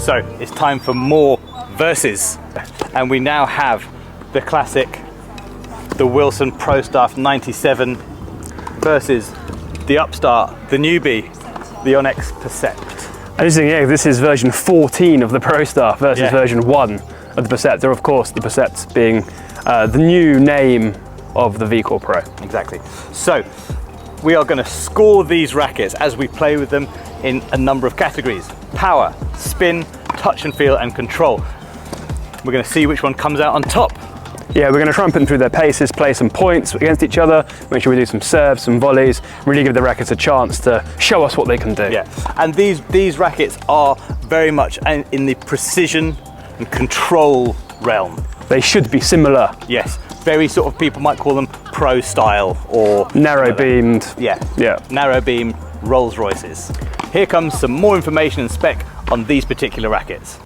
So it's time for more verses. And we now have the classic, the Wilson ProStaff 97 versus the upstart, the newbie, the Yonex Percept. And this is version 14 of the ProStaff versus version 1 of the Percept. Or of course, the Percept being the new name of the V-Core Pro. Exactly. So we are going to score these rackets as we play with them in a number of categories: power, spin, touch and feel, and control. We're going to see which one comes out on top. Yeah, we're going to try and put them through their paces, play some points against each other, make sure we do some serves, some volleys, really give the rackets a chance to show us what they can do. Yeah, and these rackets are very much in the precision and control realm. They should be similar. Yes, very sort of, people might call them pro style or narrow beamed. Yeah, yeah, narrow beam Rolls Royces. Here comes some more information and spec on these particular rackets.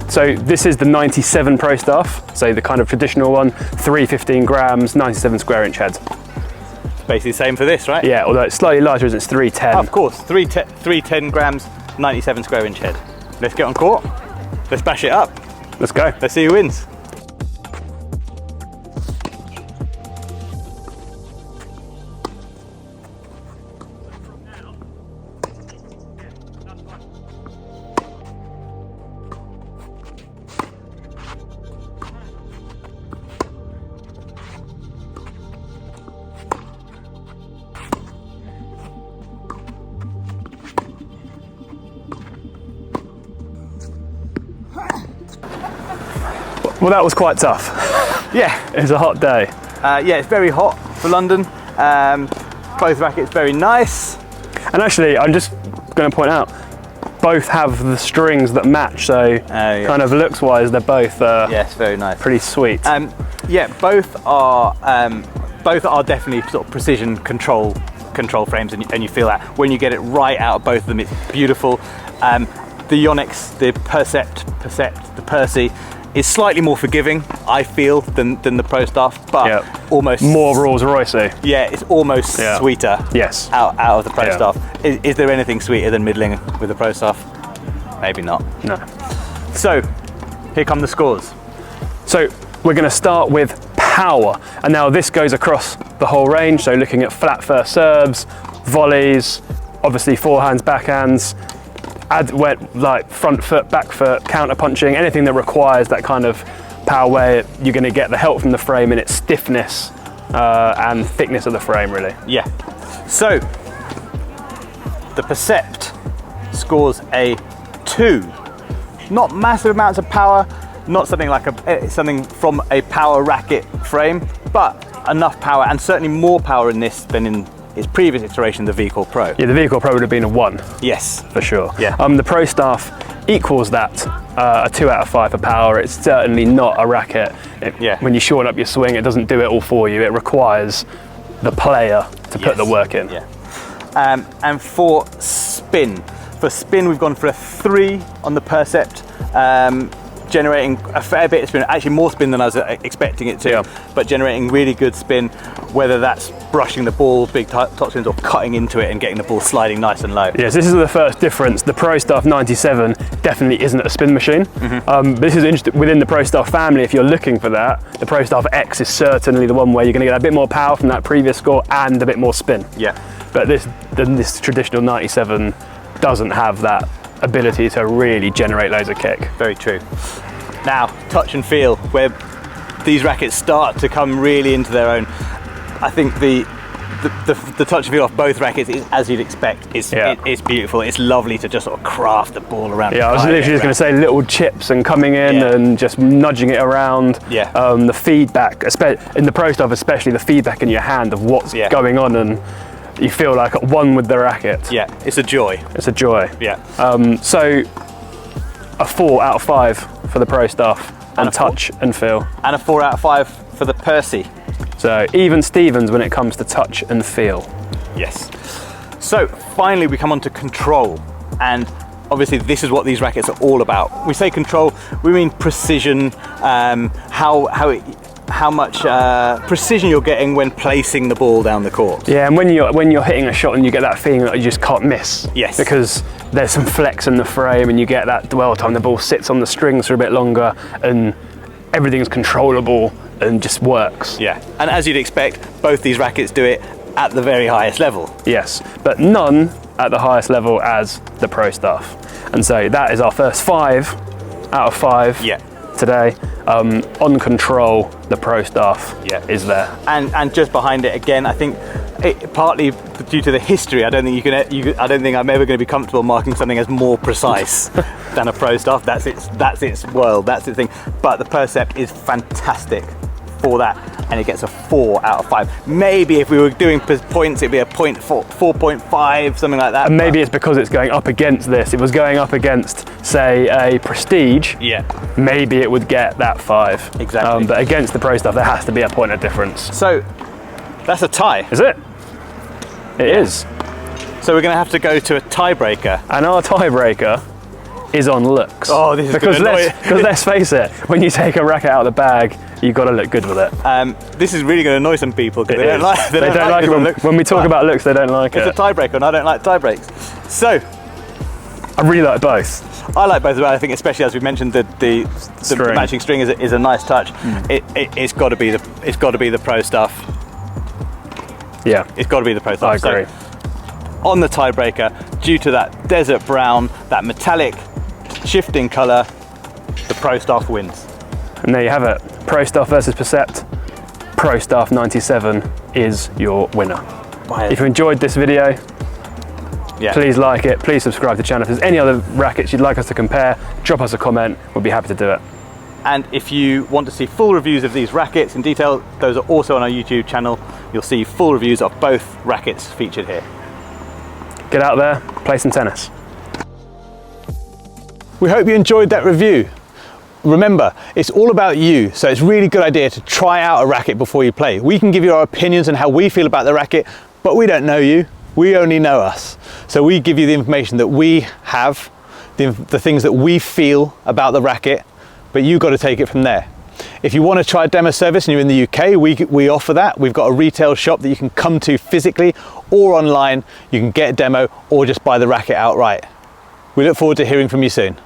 So this is the 97 ProStaff, so the kind of traditional one, 315 grams, 97 square inch heads. It's basically the same for this, right? Yeah, although it's slightly larger as it's 310. Oh, of course, 310 grams, 97 square inch head. Let's get on court, let's bash it up. Let's go. Let's see who wins. Well, that was quite tough. Yeah. It was a hot day. Yeah, it's very hot for London. Both rackets very nice. And actually, I'm just going to point out, both have the strings that match, so kind of looks-wise, they're both yes, very nice, pretty sweet. Yeah, both are definitely sort of precision control frames, and you feel that when you get it right out of both of them, it's beautiful. The Yonex, the Percept, the Percy, is slightly more forgiving, I feel, than the ProStaff, but almost more Rolls Royce. Yeah, it's almost sweeter. Yes. Out of the ProStaff. Yeah. Is there anything sweeter than middling with the ProStaff? Maybe not. No. So, here come the scores. So we're going to start with power, and now this goes across the whole range. So looking at flat first serves, volleys, obviously forehands, backhands. Like front foot, back foot, counter punching, anything that requires that kind of power where you're going to get the help from the frame in its stiffness and thickness of the frame, really. Yeah. So the Percept scores a 2. Not massive amounts of power, not something like something from a power racket frame, but enough power, and certainly more power in this than in its previous iteration, the V-Core Pro. Yeah, the V-Core Pro would have been a 1. Yes. For sure. Yeah. The ProStaff equals that, a 2 out of 5 for power. It's certainly not a racket. When you shorten up your swing, it doesn't do it all for you. It requires the player to put the work in. Yeah. And for spin, we've gone for a 3 on the Percept, generating a fair bit of spin, actually more spin than I was expecting it to, but generating really good spin, whether that's brushing the ball, big top spins, or cutting into it and getting the ball sliding nice and low. Yes, this is the first difference. The ProStaff 97 definitely isn't a spin machine. This is interesting within the ProStaff family. If you're looking for that, the ProStaff X is certainly the one where you're going to get a bit more power from that previous score and a bit more spin. Yeah. But this traditional 97 doesn't have that ability to really generate loads of kick. Very true. Now, touch and feel, where these rackets start to come really into their own. I think the touch and feel off both rackets is, as you'd expect, it's beautiful. It's lovely to just sort of craft the ball around. Yeah, I was literally just going to say little chips and coming in and just nudging it around. Yeah. The feedback, in the ProStaff especially, the feedback in your hand of what's going on, and you feel like at one with the racket. Yeah, it's a joy. It's a joy. Yeah. So a 4 out of 5 for the ProStaff on touch and feel. And a 4 out of 5 for the Percy. So even Stevens when it comes to touch and feel. Yes. So finally we come on to control, and obviously this is what these rackets are all about. We say control, we mean precision, how much precision you're getting when placing the ball down the court. Yeah, and when you're hitting a shot and you get that feeling that you just can't miss. Yes. Because there's some flex in the frame and you get that dwell time, the ball sits on the strings for a bit longer and everything's controllable and just works. Yeah, and as you'd expect, both these rackets do it at the very highest level. Yes, but none at the highest level as the ProStaff. And so that is our first 5 out of 5 today. On control, the ProStaff is there. And just behind it again, I think partly due to the history, I don't think I don't think I'm ever going to be comfortable marking something as more precise than a ProStaff. That's its world, that's its thing. But the Percept is fantastic for that, and it gets a 4 out of 5. Maybe if we were doing points, it'd be a 4.5, something like that. And maybe it's because it's going up against this. If it was going up against, say, a Prestige, maybe it would get that 5. Exactly. But against the ProStaff, there has to be a point of difference. So that's a tie. Is it? It is. So we're going to have to go to a tiebreaker. And our tiebreaker is on looks. Oh, this is because let's face it, when you take a racket out of the bag, you've got to look good with it. This is really going to annoy some people because they don't like it. When we talk about looks, they don't like it. It's a tiebreaker, and I don't like tie breaks. So I really like both. I like both as well. I think, especially as we mentioned, the matching string is a nice touch. It's got to be the ProStaff. Yeah, it's got to be the ProStaff. I agree. So, on the tiebreaker, due to that desert brown, that metallic shifting colour, the ProStaff wins. And there you have it. ProStaff versus Percept. ProStaff 97 is your winner. If you enjoyed this video, please like it, please subscribe to the channel. If there's any other rackets you'd like us to compare, drop us a comment, we'll be happy to do it. And if you want to see full reviews of these rackets in detail, those are also on our YouTube channel. You'll see full reviews of both rackets featured here. Get out there, play some tennis. We hope you enjoyed that review. Remember, it's all about you, so it's a really good idea to try out a racket before you play. We can give you our opinions on how we feel about the racket, but we don't know you, we only know us. So we give you the information that we have, the things that we feel about the racket, but you've got to take it from there. If you want to try a demo service and you're in the UK, we offer that. We've got a retail shop that you can come to physically or online. You can get a demo or just buy the racket outright. We look forward to hearing from you soon.